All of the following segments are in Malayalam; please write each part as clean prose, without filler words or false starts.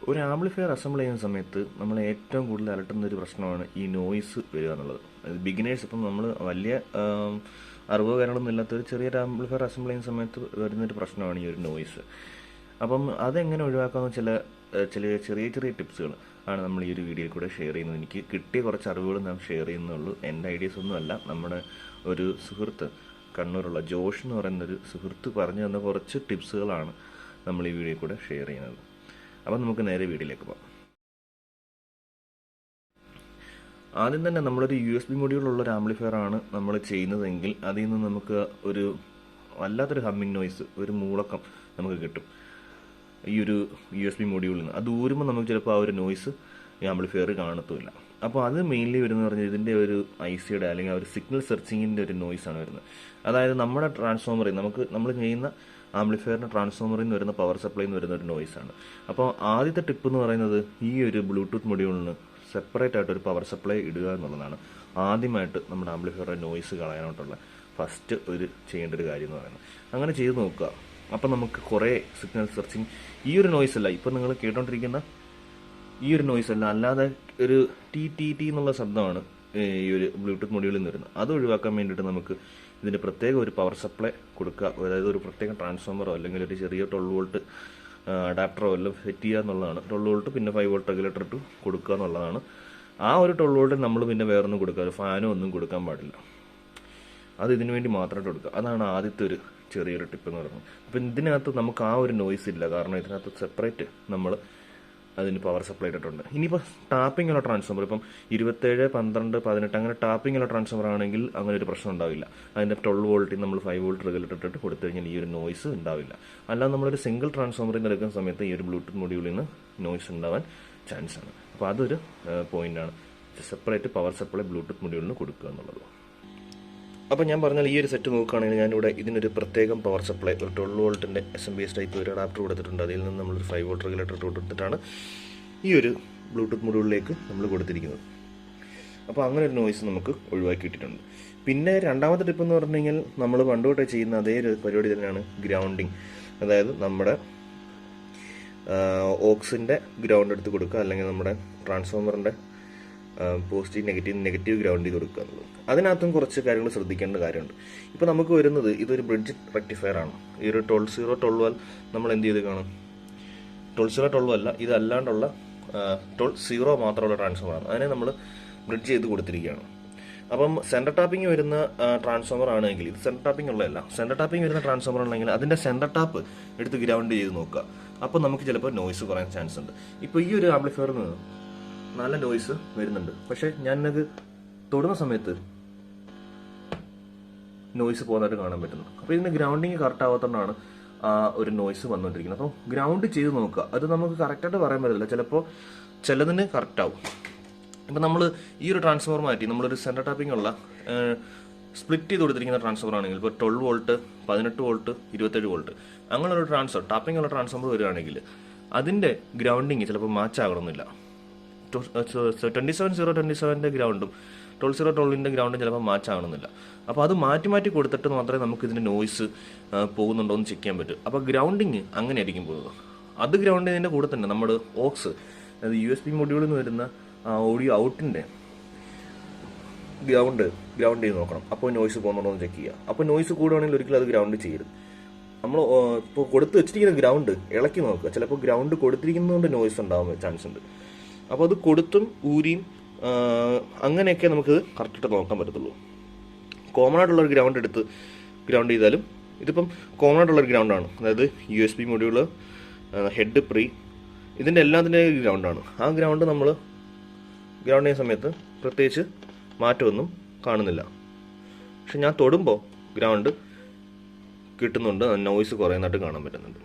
ഒരു ആംപ്ലിഫയർ അസംബിൾ ചെയ്യുന്ന സമയത്ത് നമ്മൾ ഏറ്റവും കൂടുതൽ അലട്ടുന്ന ഒരു പ്രശ്നമാണ് ഈ നോയ്സ് വരിക എന്നുള്ളത്. അത് ബിഗിനേഴ്സ് ഇപ്പം നമ്മൾ വലിയ അറിവോ കാര്യങ്ങളൊന്നും ഇല്ലാത്തൊരു ചെറിയൊരു ആംപ്ലിഫയർ അസംബിൾ ചെയ്യുന്ന സമയത്ത് വരുന്നൊരു പ്രശ്നമാണ് ഈ ഒരു നോയ്സ്. അപ്പം അതെങ്ങനെ ഒഴിവാക്കാവുന്ന ചില ചെറിയ ചെറിയ ടിപ്സുകൾ ആണ് നമ്മൾ ഈ ഒരു വീഡിയോയിൽ കൂടെ ഷെയർ ചെയ്യുന്നത്. എനിക്ക് കിട്ടിയ കുറച്ച് അറിവുകൾ ഞാൻ ഷെയർ ചെയ്യുന്നുള്ളൂ. എൻ്റെ ഐഡിയാസ് ഒന്നുമല്ല. നമ്മുടെ ഒരു സുഹൃത്ത്, കണ്ണൂരുള്ള ജോഷ് എന്ന് പറയുന്നൊരു സുഹൃത്ത് പറഞ്ഞു തന്ന കുറച്ച് ടിപ്സുകളാണ് നമ്മൾ ഈ വീഡിയോയിൽ കൂടെ ഷെയർ ചെയ്യുന്നത്. അപ്പം നമുക്ക് നേരെ വീഡിയോയിലേക്ക് പോകാം. ആദ്യം തന്നെ നമ്മളൊരു USB മൊഡ്യൂളുള്ള ഒരു ആംപ്ലിഫയർ ആണ് നമ്മൾ ചെയ്യുന്നതെങ്കിൽ അതിൽ നിന്ന് നമുക്ക് ഒരു വല്ലാത്തൊരു ഹമ്മിങ് നോയ്സ്, ഒരു മൂളക്കം നമുക്ക് കിട്ടും ഈ ഒരു USB മൊഡ്യൂളിൽ നിന്ന്. അത് ഊരുമ്പോൾ നമുക്ക് ചിലപ്പോൾ ആ ഒരു നോയ്സ് ഈ ആംപ്ലിഫയർ കാണത്തുമില്ല. അപ്പോൾ അത് മെയിൻലി വരുന്നത് പറഞ്ഞാൽ ഇതിൻ്റെ ഒരു ICയുടെ അല്ലെങ്കിൽ ആ ഒരു സിഗ്നൽ സെർച്ചിങ്ങിൻ്റെ ഒരു നോയ്സാണ് വരുന്നത്. അതായത് നമ്മുടെ ട്രാൻസ്ഫോമറിൽ നമ്മൾ ചെയ്യുന്ന ആംപ്ലിഫയറിൻ്റെ ട്രാൻസ്ഫോമറിൽ നിന്ന് വരുന്ന പവർ സപ്ലൈയിൽ നിന്ന് വരുന്ന ഒരു നോയ്സാണ്. അപ്പോൾ ആദ്യത്തെ ടിപ്പ് എന്ന് പറയുന്നത് ഈ ഒരു ബ്ലൂടൂത്ത് മൊഡ്യൂളിന് സെപ്പറേറ്റ് ആയിട്ട് ഒരു പവർ സപ്ലൈ ഇടുക എന്നുള്ളതാണ്. ആദ്യമായിട്ട് നമ്മുടെ ആംപ്ലിഫയറുടെ നോയ്സ് കളയാനായിട്ടുള്ള ഫസ്റ്റ് ചെയ്യേണ്ട ഒരു കാര്യം എന്ന് പറയുന്നത്. അങ്ങനെ ചെയ്ത് നോക്കുക. അപ്പം നമുക്ക് കുറേ സിഗ്നൽ സെർച്ചിങ്, ഈ ഒരു നോയ്സ് അല്ല ഇപ്പം നിങ്ങൾ കേട്ടോണ്ടിരിക്കുന്ന ഈ ഒരു നോയ്സ് അല്ല, അല്ലാതെ ഒരു ടി എന്നുള്ള ശബ്ദമാണ് ഈ ഒരു ബ്ലൂടൂത്ത് മൊഡ്യൂളിൽ നിന്ന് വരുന്നത്. അത് ഒഴിവാക്കാൻ വേണ്ടിയിട്ട് നമുക്ക് ഇതിന് പ്രത്യേക ഒരു പവർ സപ്ലൈ കൊടുക്കുക. അതായത് ഒരു പ്രത്യേക ട്രാൻസ്ഫോമറോ അല്ലെങ്കിൽ ഒരു ചെറിയ 12 വോൾട്ട് അഡാപ്റ്ററോ എല്ലാം സെറ്റ് ചെയ്യുക എന്നുള്ളതാണ്. 12 വോൾട്ട് പിന്നെ 5 വോൾട്ട് റെഗുലേറ്റർ ഇട്ട് കൊടുക്കുക എന്നുള്ളതാണ്. ആ ഒരു 12 വോൾട്ട് നമ്മൾ പിന്നെ വേറൊന്നും കൊടുക്കുക, ഒരു ഫാനോ ഒന്നും കൊടുക്കാൻ പാടില്ല. അത് ഇതിനു വേണ്ടി മാത്രമായിട്ട് കൊടുക്കുക. അതാണ് ആദ്യത്തെ ഒരു ചെറിയൊരു ടിപ്പ് എന്ന് പറയുന്നത്. അപ്പം ഇതിനകത്ത് നമുക്ക് ആ ഒരു നോയ്സ് ഇല്ല, കാരണം ഇതിനകത്ത് സെപ്പറേറ്റ് നമ്മൾ അതിന് പവർ സപ്ലൈ ഇട്ടിട്ടുണ്ട്. ഇനിയിപ്പോൾ ടാപ്പിംഗ് ഉള്ള ട്രാൻസ്ഫോമർ, ഇപ്പം 27, 12, 18 അങ്ങനെ ടാപ്പിംഗ് ഉള്ള ട്രാൻസ്ഫോമർ ആണെങ്കിൽ അങ്ങനെ ഒരു പ്രശ്നം ഉണ്ടാവില്ല. അതിൻ്റെ 12 വോൾട്ടിൽ നമ്മൾ 5 വോൾട്ട് റെഗുലേറ്റർ ഇട്ടിട്ട് കൊടുത്തു കഴിഞ്ഞാൽ ഈ ഒരു നോയ്സ് ഉണ്ടാവില്ല. അല്ലാതെ നമ്മളൊരു സിംഗിൾ ട്രാൻസ്ഫോമറിൽ നിന്ന് എടുക്കുന്ന സമയത്ത് ഈ ഒരു ബ്ലൂടൂത്ത് മൊഡ്യൂളിൽ നിന്ന് നോയ്സ് ഉണ്ടാവാൻ ചാൻസ് ആണ്. അപ്പോൾ അതൊരു പോയിന്റാണ്, സെപ്പറേറ്റ് പവർ സപ്ലൈ ബ്ലൂടൂത്ത് മൊഡ്യൂളിന് കൊടുക്കുക എന്നുള്ളത്. അപ്പോൾ ഞാൻ പറഞ്ഞാൽ ഈ ഒരു സെറ്റ് നോക്കുകയാണെങ്കിൽ ഞാനിവിടെ ഇതിനൊരു പ്രത്യേകം പവർ സപ്ലൈ, ഒരു 12 വോൾട്ടിൻ്റെ SMPS ടൈപ്പ് ഒരു അഡാപ്റ്റർ കൊടുത്തിട്ടുണ്ട്. അതിൽ നിന്ന് നമ്മളൊരു 5 വോൾട്ട് റെഗുലേറ്റർ കൊടുത്തിട്ടാണ് ഈ ഒരു ബ്ലൂടൂത്ത് മൊഡ്യൂളിലേക്ക് നമ്മൾ കൊടുത്തിരിക്കുന്നത്. അപ്പോൾ അങ്ങനെ ഒരു നോയ്സ് നമുക്ക് ഒഴിവാക്കിയിട്ടുണ്ട്. പിന്നെ രണ്ടാമത്തെ ടിപ്പ് എന്ന് പറഞ്ഞു കഴിഞ്ഞാൽ നമ്മൾ പണ്ടുതൊട്ടേ ചെയ്യുന്ന അതേ ഒരു പരിപാടി തന്നെയാണ് ഗ്രൗണ്ടിങ്. അതായത് നമ്മുടെ ഓക്സിൻ്റെ ഗ്രൗണ്ട് എടുത്ത് കൊടുക്കുക, അല്ലെങ്കിൽ നമ്മുടെ ട്രാൻസ്ഫോമറിൻ്റെ പോസിറ്റീവ് നെഗറ്റീവ് ഗ്രൗണ്ട് ചെയ്ത് കൊടുക്കുക എന്നുള്ളത്. അതിനകത്തും കുറച്ച് കാര്യങ്ങൾ ശ്രദ്ധിക്കേണ്ട കാര്യമുണ്ട്. ഇപ്പോൾ നമുക്ക് വരുന്നത് ഇതൊരു ബ്രിഡ്ജ് റെക്ടിഫയർ ആണ്. ഈ ഒരു 12 നമ്മൾ എന്ത് ചെയ്ത് കാണും, 12 അല്ല, ഇതല്ലാണ്ടുള്ള 12 മാത്രമുള്ള ട്രാൻസ്ഫോമറാണ്. അതിനെ നമ്മൾ ബ്രിഡ്ജ് ചെയ്ത് കൊടുത്തിരിക്കുകയാണ്. അപ്പം സെൻറ്റർ ടാപ്പിംഗ് വരുന്ന ട്രാൻസ്ഫോമർ ആണെങ്കിൽ, ഇത് സെൻറ്റർ ടാപ്പിംഗ് ഉള്ളതല്ല, സെൻറ്റർ ടാപ്പിംഗ് വരുന്ന ട്രാൻസ്ഫോമർ ആണെങ്കിൽ അതിൻ്റെ സെൻറ്റർ ടാപ്പ് എടുത്ത് ഗ്രൗണ്ട് ചെയ്ത് നോക്കുക. അപ്പോൾ നമുക്ക് ചിലപ്പോൾ നോയ്സ് കുറയാൻ ചാൻസ് ഉണ്ട്. ഇപ്പോൾ ഈ ഒരു ആംപ്ലിഫയറിൽ നിന്ന് നല്ല നോയ്സ് വരുന്നുണ്ട്, പക്ഷെ ഞാനത് തൊടുന്ന സമയത്ത് നോയ്സ് പോകുന്നതായിട്ട് കാണാൻ പറ്റുന്നു. അപ്പോൾ ഇതിന് ഗ്രൗണ്ടിങ് കറക്റ്റ് ആവാത്തതുകൊണ്ടാണ് ആ ഒരു നോയ്സ് വന്നുകൊണ്ടിരിക്കുന്നത്. അപ്പോൾ ഗ്രൗണ്ട് ചെയ്ത് നോക്കുക. അത് നമുക്ക് കറക്റ്റായിട്ട് പറയാൻ പറ്റില്ല, ചിലപ്പോൾ ചിലതിന് കറക്റ്റ് ആവും. ഇപ്പം നമ്മൾ ഈ ഒരു ട്രാൻസ്ഫോമർ മാറ്റി നമ്മളൊരു സെൻറ്റർ ടാപ്പിംഗ് ഉള്ള സ്പ്ലിറ്റ് ചെയ്ത് കൊടുത്തിരിക്കുന്ന ട്രാൻസ്ഫോമർ ആണെങ്കിൽ, ഇപ്പോൾ 12 വോൾട്ട് 18 വോൾട്ട് 27 വോൾട്ട് അങ്ങനെ ഒരു ടാപ്പിംഗ് ഉള്ള ട്രാൻസ്ഫോമർ വരികയാണെങ്കിൽ അതിൻ്റെ ഗ്രൗണ്ടിങ് ചിലപ്പോൾ മാച്ച് ആകണമെന്നില്ല. 27 ഗ്രൗണ്ടും 12 ഗ്രൗണ്ടും ചിലപ്പോൾ മാച്ച് ആകണമെന്നില്ല. അപ്പോൾ അത് മാറ്റി കൊടുത്തിട്ട് മാത്രമേ നമുക്ക് ഇതിൻ്റെ നോയ്സ് പോകുന്നുണ്ടോ എന്ന് ചെക്ക് ചെയ്യാൻ പറ്റൂ. അപ്പോൾ ഗ്രൗണ്ടിങ് അങ്ങനെ ആയിരിക്കും പോകുന്നത്. അത് ഗ്രൗണ്ട് ചെയ്തതിൻ്റെ കൂടെ തന്നെ നമ്മൾ ഓക്സ്, അതായത് USB മൊഡ്യൂളിൽ നിന്ന് വരുന്ന ഓഡിയോ ഔട്ടിൻ്റെ ഗ്രൗണ്ട് ചെയ്ത് നോക്കണം. അപ്പോൾ നോയ്സ് പോകുന്നുണ്ടോ എന്ന് ചെക്ക് ചെയ്യുക. അപ്പോൾ നോയ്സ് കൂടുകയാണെങ്കിൽ ഒരിക്കലും അത് ഗ്രൗണ്ട് ചെയ്യരുത്. നമ്മൾ ഇപ്പോൾ കൊടുത്ത് വെച്ചിരിക്കുന്ന ഗ്രൗണ്ട് ഇളക്കി നോക്കുക. ചിലപ്പോൾ ഗ്രൗണ്ട് കൊടുത്തിരിക്കുന്നതുകൊണ്ട് നോയ്സ് ഉണ്ടാവാൻ ചാൻസ് ഉണ്ട്. അപ്പോൾ അത് കൊടുത്തും ഊരിയും അങ്ങനെയൊക്കെ നമുക്ക് കറക്റ്റായിട്ട് നോക്കാൻ പറ്റത്തുള്ളൂ. കോമൺ ആയിട്ടുള്ളൊരു ഗ്രൗണ്ട് എടുത്ത് ഗ്രൗണ്ട് ചെയ്താലും, ഇതിപ്പം കോമൺ ആയിട്ടുള്ളൊരു ഗ്രൗണ്ടാണ്, അതായത് USB മൊഡ്യൂള്, ഹെഡ്, പ്രീ, ഇതിൻ്റെ എല്ലാത്തിൻ്റെ ഗ്രൗണ്ടാണ്. ആ ഗ്രൗണ്ട് നമ്മൾ ഗ്രൗണ്ട് ചെയ്യുന്ന സമയത്ത് പ്രത്യേകിച്ച് മാറ്റമൊന്നും കാണുന്നില്ല. പക്ഷെ ഞാൻ തൊടുമ്പോൾ ഗ്രൗണ്ട് കിട്ടുന്നുണ്ട്, നോയ്സ് കുറയുന്നതായിട്ട് കാണാൻ പറ്റുന്നുണ്ട്.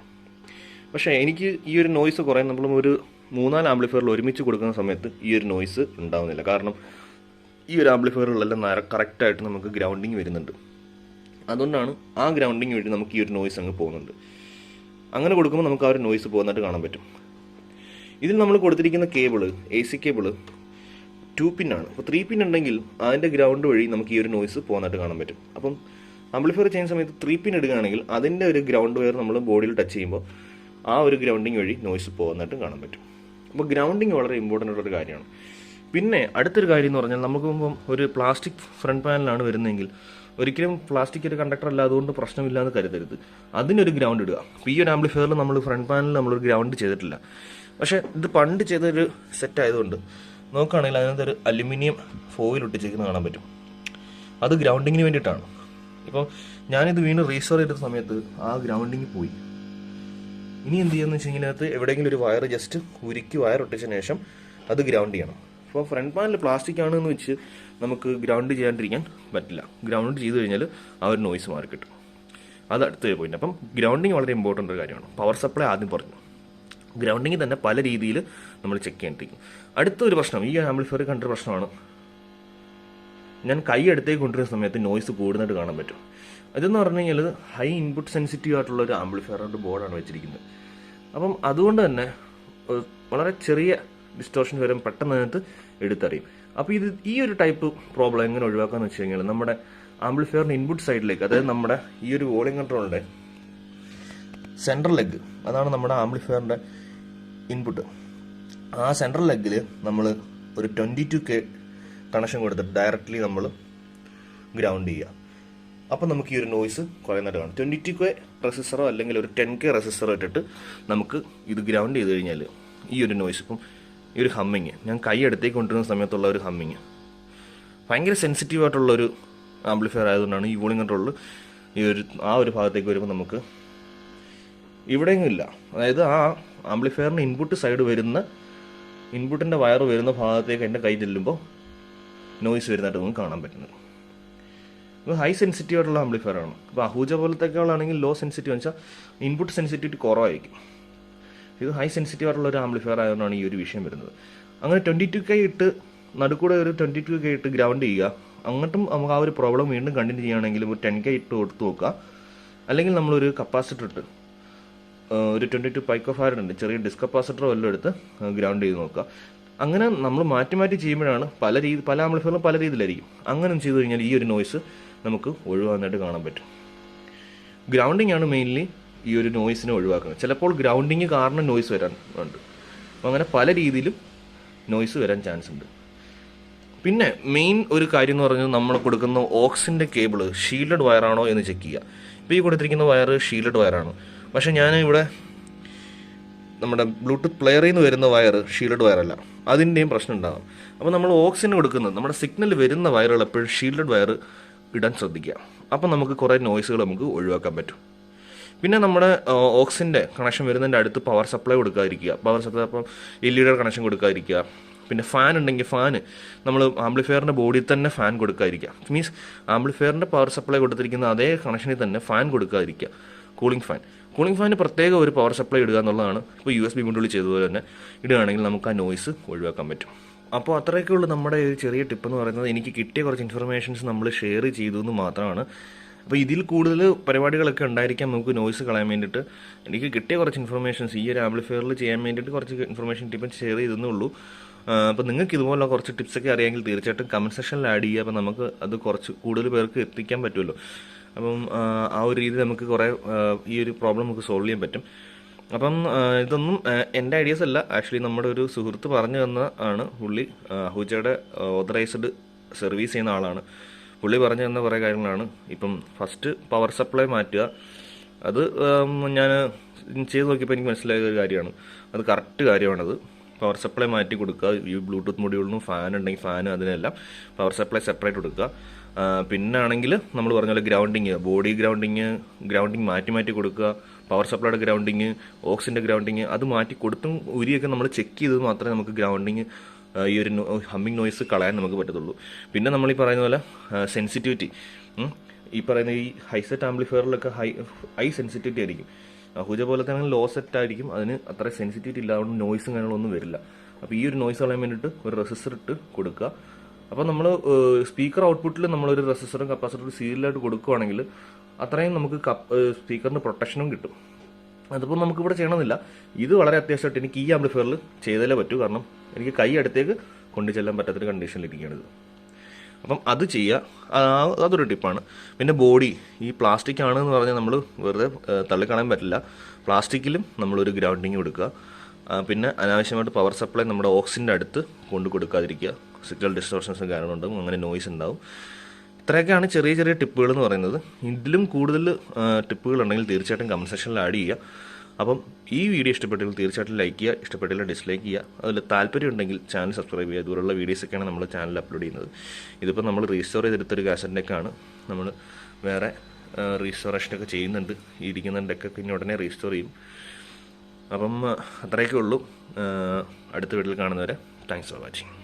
പക്ഷേ എനിക്ക് ഈ ഒരു നോയ്സ് കുറയാൻ നമ്മൾ ഒരു 3-4 ആംപ്ലിഫയറിൽ ഒരുമിച്ച് കൊടുക്കുന്ന സമയത്ത് ഈ ഒരു നോയ്സ് ഉണ്ടാവുന്നില്ല. കാരണം ഈ ഒരു ആംപ്ലിഫയറുകളെല്ലാം കറക്റ്റായിട്ട് നമുക്ക് ഗ്രൗണ്ടിങ് വരുന്നുണ്ട്. അതുകൊണ്ടാണ് ആ ഗ്രൗണ്ടിങ് വഴി നമുക്ക് ഈ ഒരു നോയ്സ് അങ്ങ് പോകുന്നുണ്ട്. അങ്ങനെ കൊടുക്കുമ്പോൾ നമുക്ക് ആ ഒരു നോയ്സ് പോകുന്നതായിട്ട് കാണാൻ പറ്റും. ഇതിൽ നമ്മൾ കൊടുത്തിരിക്കുന്ന കേബിള്, AC കേബിള് 2 പിന്നാണ്. അപ്പോൾ 3 പിൻ ഉണ്ടെങ്കിൽ അതിൻ്റെ ഗ്രൗണ്ട് വഴി നമുക്ക് ഈ ഒരു നോയ്സ് പോകുന്നതായിട്ട് കാണാൻ പറ്റും. അപ്പം ആംപ്ലിഫയർ ചെയ്യുന്ന സമയത്ത് 3 പിൻ എടുക്കുകയാണെങ്കിൽ അതിൻ്റെ ഒരു ഗ്രൗണ്ട് വയർ നമ്മൾ ബോഡിയിൽ ടച്ച് ചെയ്യുമ്പോൾ ആ ഒരു ഗ്രൗണ്ടിങ് വഴി നോയ്സ് പോകുന്നതായിട്ട് കാണാൻ പറ്റും. അപ്പോൾ ഗ്രൗണ്ടിങ് വളരെ ഇമ്പോർട്ടൻ്റ് ആയിട്ടുള്ളൊരു കാര്യമാണ്. പിന്നെ അടുത്തൊരു കാര്യം എന്ന് പറഞ്ഞാൽ നമുക്ക് ഇപ്പം ഒരു പ്ലാസ്റ്റിക് ഫ്രണ്ട് പാനലാണ് വരുന്നതെങ്കിൽ ഒരിക്കലും പ്ലാസ്റ്റിക് ഒരു കണ്ടക്ടർ അല്ല, അതുകൊണ്ട് പ്രശ്നമില്ലാന്ന് കരുതരുത്. അതിനൊരു ഗ്രൗണ്ട് ഇടുക. അപ്പോൾ ഈ ഒരു ആംപ്ലിഫയറിൽ നമ്മൾ ഫ്രണ്ട് പാനലിൽ നമ്മളൊരു ഗ്രൗണ്ട് ചെയ്തിട്ടില്ല. പക്ഷേ ഇത് പണ്ട് ചെയ്തൊരു സെറ്റ് ആയതുകൊണ്ട് നോക്കുകയാണെങ്കിൽ അതിനകത്ത് ഒരു അലുമിനിയം ഫോയിൽ ഒട്ടിച്ചേക്കുന്നത് കാണാൻ പറ്റും. അത് ഗ്രൗണ്ടിങ്ങിന് വേണ്ടിയിട്ടാണ്. ഇപ്പം ഞാനിത് വീണ്ടും റീസ്റ്റോർ ചെയ്ത സമയത്ത് ആ ഗ്രൗണ്ടിങ് പോയി. ഇനി എന്ത് ചെയ്യുമെന്ന് വെച്ച് കഴിഞ്ഞാൽ അതിനകത്ത് എവിടെയെങ്കിലും ഒരു വയർ ജസ്റ്റ് ഉരുക്കി വയർ ഒട്ടിച്ചതിന് ശേഷം അത് ഗ്രൗണ്ട് ചെയ്യണം. അപ്പോൾ ഫ്രണ്ട് പാനൽ പ്ലാസ്റ്റിക് ആണെന്ന് വെച്ച് നമുക്ക് ഗ്രൗണ്ട് ചെയ്യാണ്ടിരിക്കാൻ പറ്റില്ല. ഗ്രൗണ്ട് ചെയ്ത് കഴിഞ്ഞാൽ ആ ഒരു നോയ്സ് മാറി കിട്ടും. അത് അടുത്തൊരു പോയിന്റ്. അപ്പം ഗ്രൗണ്ടിങ് വളരെ ഇമ്പോർട്ടൻ്റ് ഒരു കാര്യമാണ്. പവർ സപ്ലൈ ആദ്യം പറഞ്ഞു. ഗ്രൗണ്ടിങ് തന്നെ പല രീതിയിൽ നമ്മൾ ചെക്ക് ചെയ്യേണ്ടിരിക്കും. അടുത്തൊരു പ്രശ്നം, ഈ ആംപ്ലിഫയർ കണ്ടൊരു പ്രശ്നമാണ്, ഞാൻ കൈ അടുത്തേക്ക് കൊണ്ടുവരുന്ന സമയത്ത് നോയ്സ് കൂടുന്നതായിട്ട് കാണാൻ പറ്റും. അതെന്ന് പറഞ്ഞു കഴിഞ്ഞാൽ ഹൈ ഇൻപുട്ട് സെൻസിറ്റീവ് ആയിട്ടുള്ള ഒരു ആംപ്ലിഫയറിൻ്റെ ബോർഡാണ് വെച്ചിരിക്കുന്നത്. അപ്പം അതുകൊണ്ട് തന്നെ വളരെ ചെറിയ ഡിസ്റ്റോർഷൻ വരും, പെട്ടെന്ന് അതിനകത്ത് എടുത്തറിയും. അപ്പോൾ ഈ ഒരു ടൈപ്പ് പ്രോബ്ലം എങ്ങനെ ഒഴിവാക്കാന്ന് വെച്ച് കഴിഞ്ഞാൽ നമ്മുടെ ആംപ്ലിഫയറിൻ്റെ ഇൻപുട്ട് സൈഡിലേക്ക്, അതായത് നമ്മുടെ ഈ ഒരു വോളിയം കൺട്രോളിൻ്റെ സെൻട്രൽ ലെഗ്, അതാണ് നമ്മുടെ ആംപ്ലിഫയറിൻ്റെ ഇൻപുട്ട്. ആ സെൻട്രൽ ലെഗിൽ നമ്മൾ ഒരു 22K കണക്ഷൻ കൊടുത്തിട്ട് ഡയറക്റ്റ്ലി നമ്മൾ ഗ്രൗണ്ട് ചെയ്യുക. അപ്പം നമുക്ക് ഈ ഒരു നോയ്സ് കുറയുന്നതായിട്ട് കാണും. 22K റെസിസ്റ്ററോ അല്ലെങ്കിൽ ഒരു 10K റെസിസ്റ്ററോ ഇട്ടിട്ട് നമുക്ക് ഇത് ഗ്രൗണ്ട് ചെയ്ത് കഴിഞ്ഞാൽ ഈ ഒരു നോയ്സ്, ഇപ്പം ഈ ഒരു ഹമ്മിങ്, ഞാൻ കൈ അടുത്തേക്ക് കൊണ്ടുവരുന്ന സമയത്തുള്ള ഒരു ഹമ്മിങ് ഭയങ്കര സെൻസിറ്റീവ് ആയിട്ടുള്ളൊരു ആംപ്ലിഫയർ ആയതുകൊണ്ടാണ് ഈ വോളിയം കൺട്രോളിൽ ആ ഒരു ഭാഗത്തേക്ക് വരുമ്പോൾ നമുക്ക് ഇവിടെയെങ്കിലും ഇല്ല. അതായത് ആ ആംപ്ലിഫയറിൻ്റെ ഇൻപുട്ട് സൈഡ് വരുന്ന ഇൻപുട്ടിൻ്റെ വയർ വരുന്ന ഭാഗത്തേക്ക് എൻ്റെ കൈ ചെല്ലുമ്പോൾ നോയ്സ് വരുന്നതായിട്ട് നമുക്ക് കാണാൻ പറ്റുന്നത്. ഇത് ഹൈ സെൻസിറ്റീവ് ആയിട്ടുള്ള ആംപ്ലിഫയർ ആണ്. അപ്പോൾ അഹൂജ പോലത്തേക്കാളാണെങ്കിൽ ലോ സെൻസിറ്റീവ് എന്ന് വെച്ചാൽ ഇൻപുട്ട് സെൻസിറ്റിവിറ്റി കുറവായിരിക്കും. ഇത് ഹൈ സെൻസിറ്റീവ് ആയിട്ടുള്ള ഒരു ആംപ്ലിഫയർ ആയതുകൊണ്ടാണ് ഈ ഒരു വിഷയം വരുന്നത്. അങ്ങനെ 22K ഇട്ട് നടുക്കൂടെ ഒരു 22K ഇട്ട് ഗ്രൗണ്ട് ചെയ്യുക. അങ്ങോട്ടും നമുക്ക് ആ ഒരു പ്രോബ്ലം വീണ്ടും കണ്ടിന്യൂ ചെയ്യുകയാണെങ്കിൽ ഒരു 10K ഇട്ട് കൊടുത്ത് നോക്കുക. അല്ലെങ്കിൽ നമ്മളൊരു കപ്പാസിറ്റർ ഇട്ട് ഒരു 22 പൈക്കോഫാരഡ് ഉണ്ട്, ചെറിയ ഡിസ്ക് കപ്പാസിറ്റർ വല്ലതും എടുത്ത് ഗ്രൗണ്ട് ചെയ്ത് നോക്കുക. അങ്ങനെ നമ്മൾ മാറ്റി മാറ്റി ചെയ്യുമ്പോഴാണ് പല ആംപ്ലിഫയറിലും പല രീതിയിലായിരിക്കും. അങ്ങനെ ചെയ്ത് കഴിഞ്ഞാൽ ഈ ഒരു നോയ്സ് നമുക്ക് ഒഴിവാക്കാനായിട്ട് കാണാൻ പറ്റും. ഗ്രൗണ്ടിങ് ആണ് മെയിൻലി ഈ ഒരു നോയ്സിനെ ഒഴിവാക്കുന്നത്. ചിലപ്പോൾ ഗ്രൗണ്ടിങ് കാരണം നോയ്സ് വരാൻ ഉണ്ട്. അപ്പോൾ അങ്ങനെ പല രീതിയിലും നോയ്സ് വരാൻ ചാൻസ് ഉണ്ട്. പിന്നെ മെയിൻ ഒരു കാര്യം എന്ന് പറഞ്ഞാൽ നമ്മൾ കൊടുക്കുന്ന ഓക്സിൻ്റെ കേബിള് ഷീൽഡഡ് വയറാണോ എന്ന് ചെക്ക് ചെയ്യുക. ഇപ്പോൾ ഈ കൊടുത്തിരിക്കുന്ന വയർ ഷീൽഡഡ് വയറാണ്. പക്ഷേ ഞാൻ ഇവിടെ നമ്മുടെ ബ്ലൂടൂത്ത് പ്ലെയറിൽ നിന്ന് വരുന്ന വയർ ഷീൽഡഡ് വയറല്ല, അതിൻ്റെയും പ്രശ്നം ഉണ്ടാകും. അപ്പോൾ നമ്മൾ ഓക്സിന് കൊടുക്കുന്നത് നമ്മുടെ സിഗ്നൽ വരുന്ന വയറുകൾ എപ്പോഴും ഷീൽഡഡ് വയർ ഇടാൻ ശ്രദ്ധിക്കുക. അപ്പം നമുക്ക് കുറേ നോയ്സുകൾ നമുക്ക് ഒഴിവാക്കാൻ പറ്റും. പിന്നെ നമ്മുടെ ഓക്സിൻ്റെ കണക്ഷൻ വരുന്നതിൻ്റെ അടുത്ത് പവർ സപ്ലൈ കൊടുക്കാതിരിക്കുക. പവർ സപ്ലൈ അപ്പം LED കണക്ഷൻ കൊടുക്കാതിരിക്കുക. പിന്നെ ഫാൻ ഉണ്ടെങ്കിൽ ഫാന് നമ്മൾ ആംപ്ലിഫയറിൻ്റെ ബോഡിയിൽ തന്നെ ഫാൻ കൊടുക്കാതിരിക്കുക. മീൻസ് ആംപ്ലിഫയറിൻ്റെ പവർ സപ്ലൈ കൊടുത്തിരിക്കുന്ന അതേ കണക്ഷനിൽ തന്നെ ഫാൻ കൊടുക്കാതിരിക്കുക. കൂളിംഗ് ഫാന് പ്രത്യേക ഒരു പവർ സപ്ലൈ ഇടുക എന്നുള്ളതാണ്. ഇപ്പോൾ USB മൊഡ്യൂളിൽ ചെയ്തതുപോലെ തന്നെ ഇടുകയാണെങ്കിൽ നമുക്ക് ആ നോയ്സ് ഒഴിവാക്കാൻ പറ്റും. അപ്പോൾ അത്രയൊക്കെ ഉള്ളൂ നമ്മുടെ ഒരു ചെറിയ ടിപ്പ് എന്ന് പറയുന്നത്. എനിക്ക് കിട്ടിയ കുറച്ച് ഇൻഫർമേഷൻസ് നമ്മൾ ഷെയർ ചെയ്തു എന്ന് മാത്രമാണ്. അപ്പോൾ ഇതിൽ കൂടുതൽ പരിപാടികളൊക്കെ ഉണ്ടായിരിക്കാം നമുക്ക് നോയ്സ് കളയാൻ വേണ്ടിയിട്ട്. എനിക്ക് കിട്ടിയ കുറച്ച് ഇൻഫർമേഷൻസ് ഈ ഒരു ആംപ്ലിഫയറിൽ ചെയ്യാൻ വേണ്ടിയിട്ട് കുറച്ച് ഇൻഫർമേഷൻ ടിപ്പ് ഷെയർ ചെയ്തെന്നേ ഉള്ളൂ. അപ്പോൾ നിങ്ങൾക്ക് ഇതുപോലുള്ള കുറച്ച് ടിപ്സൊക്കെ അറിയാമെങ്കിൽ തീർച്ചയായിട്ടും കമൻറ്റ് സെക്ഷനിൽ ആഡ് ചെയ്യുക. അപ്പോൾ നമുക്ക് അത് കുറച്ച് കൂടുതൽ പേർക്ക് എത്തിക്കാൻ പറ്റുമല്ലോ. അപ്പം ആ ഒരു രീതി നമുക്ക് കുറേ ഈ ഒരു പ്രോബ്ലം നമുക്ക് സോൾവ് ചെയ്യാൻ പറ്റും. അപ്പം ഇതൊന്നും എൻ്റെ ഐഡിയാസ് അല്ല, ആക്ച്വലി നമ്മുടെ ഒരു സുഹൃത്ത് പറഞ്ഞു തന്ന ആണ്. പുള്ളി അഹൂജയുടെ ഓതറൈസ്ഡ് സർവീസ് ചെയ്യുന്ന ആളാണ്. പുള്ളി പറഞ്ഞു തന്ന കുറേ കാര്യങ്ങളാണ്. ഇപ്പം ഫസ്റ്റ് പവർ സപ്ലൈ മാറ്റുക, അത് ഞാൻ ചെയ്ത് നോക്കിയപ്പോൾ എനിക്ക് മനസ്സിലായ ഒരു കാര്യമാണ്. അത് കറക്റ്റ് കാര്യമാണത്. പവർ സപ്ലൈ മാറ്റി കൊടുക്കുക. ഈ ബ്ലൂടൂത്ത് മൊഡ്യൂളിനും ഫാൻ ഉണ്ടെങ്കിൽ ഫാന് അതിനെല്ലാം പവർ സപ്ലൈ സെപ്പറേറ്റ് കൊടുക്കുക. പിന്നെ ആണെങ്കിൽ നമ്മൾ പറഞ്ഞ പോലെ ഗ്രൗണ്ടിങ്, ബോഡി ഗ്രൗണ്ടിങ് മാറ്റി കൊടുക്കുക. പവർ സപ്ലൈയുടെ ഗ്രൗണ്ടിങ്, ഓക്സിൻ്റെ ഗ്രൗണ്ടിങ് അത് മാറ്റി കൊടുത്തും ഉരിയൊക്കെ നമ്മൾ ചെക്ക് ചെയ്തത് മാത്രമേ നമുക്ക് ഗ്രൗണ്ടിങ് ഈ ഒരു ഹമ്മിങ് നോയ്സ് കളയാൻ നമുക്ക് പറ്റത്തുള്ളൂ. പിന്നെ നമ്മൾ ഈ പറയുന്ന പോലെ സെൻസിറ്റിവിറ്റി, ഈ പറയുന്ന ഈ ഹൈസെറ്റ് ആംപ്ലിഫയറിലൊക്കെ ഹൈ സെൻസിറ്റിവിറ്റി ആയിരിക്കും. അഹൂജ പോലത്തെ ആണെങ്കിൽ ലോ സെറ്റ് ആയിരിക്കും, അതിന് അത്ര സെൻസിറ്റിവിറ്റി ഇല്ലാതെ നോയ്സും കാര്യങ്ങളൊന്നും വരില്ല. അപ്പോൾ ഈ ഒരു നോയ്സ് കളയാൻ വേണ്ടിയിട്ട് ഒരു റെസിസ്റ്റർ ഇട്ട് കൊടുക്കുക. അപ്പോൾ നമ്മൾ സ്പീക്കർ ഔട്ട്പുട്ടിൽ നമ്മളൊരു റെസിസ്റ്ററും കപ്പാസിറ്ററും സീരിയലായിട്ട് കൊടുക്കുകയാണെങ്കിൽ അത്രയും നമുക്ക് സ്പീക്കറിന് പ്രൊട്ടക്ഷനും കിട്ടും. അതിപ്പോൾ നമുക്കിവിടെ ചെയ്യണമെന്നില്ല. ഇത് വളരെ അത്യാവശ്യമായിട്ട് എനിക്ക് ഈ ആംപ്ലിഫയറിൽ ചെയ്താലേ പറ്റൂ. കാരണം എനിക്ക് കൈ അടുത്തേക്ക് കൊണ്ടു ചെല്ലാൻ പറ്റാത്തൊരു കണ്ടീഷനിലിരിക്കുകയാണിത്. അപ്പം അത് ചെയ്യുക, അതൊരു ടിപ്പാണ്. പിന്നെ ബോഡി ഈ പ്ലാസ്റ്റിക് ആണെന്ന് പറഞ്ഞാൽ നമ്മൾ വെറുതെ തള്ളിക്കളയാൻ പറ്റില്ല. പ്ലാസ്റ്റിക്കിലും നമ്മളൊരു ഗ്രൗണ്ടിങ് കൊടുക്കുക. പിന്നെ അനാവശ്യമായിട്ട് പവർ സപ്ലൈ നമ്മുടെ ഓക്സിൻ്റെ അടുത്ത് കൊണ്ടു കൊടുക്കാതിരിക്കുക. സിഗ്നൽ ഡിസ്റ്റോർഷൻസ് കാരണം ഉണ്ടാവും, അങ്ങനെ നോയ്സ് ഉണ്ടാവും. ഇത്രയൊക്കെയാണ് ചെറിയ ചെറിയ ടിപ്പുകൾ എന്ന് പറയുന്നത്. ഇതിലും കൂടുതൽ ടിപ്പുകളുണ്ടെങ്കിൽ തീർച്ചയായിട്ടും കമൻറ്റ് സെക്ഷനിൽ ആഡ് ചെയ്യുക. അപ്പം ഈ വീഡിയോ ഇഷ്ടപ്പെട്ടെങ്കിൽ തീർച്ചയായിട്ടും ലൈക്ക് ചെയ്യുക, ഇഷ്ടപ്പെട്ടില്ല ഡിസ്ലൈക്ക് ചെയ്യുക. അതിൽ താല്പര്യം ഉണ്ടെങ്കിൽ ചാനൽ സബ്സ്ക്രൈബ് ചെയ്യുക. ഇതുപോലുള്ള വീഡിയോസൊക്കെയാണ് നമ്മൾ ചാനലിൽ അപ്ലോഡ് ചെയ്യുന്നത്. ഇതിപ്പോൾ നമ്മൾ റീസ്റ്റോർ ചെയ്തെടുത്തൊരു കാസറ്റിൻ്റെയൊക്കെയാണ്. നമ്മൾ വേറെ റീസ്റ്റോറേഷനൊക്കെ ചെയ്യുന്നുണ്ട്. ഈ ഇരിക്കുന്ന ഡെക്കൊക്കെ ഇനി ഉടനെ റീസ്റ്റോർ ചെയ്യും. അപ്പം അത്രയൊക്കെ ഉള്ളൂ. അടുത്ത വീഡിയോയിൽ കാണുന്നവരെ താങ്ക്സ് ഫോർ വാച്ചിങ്.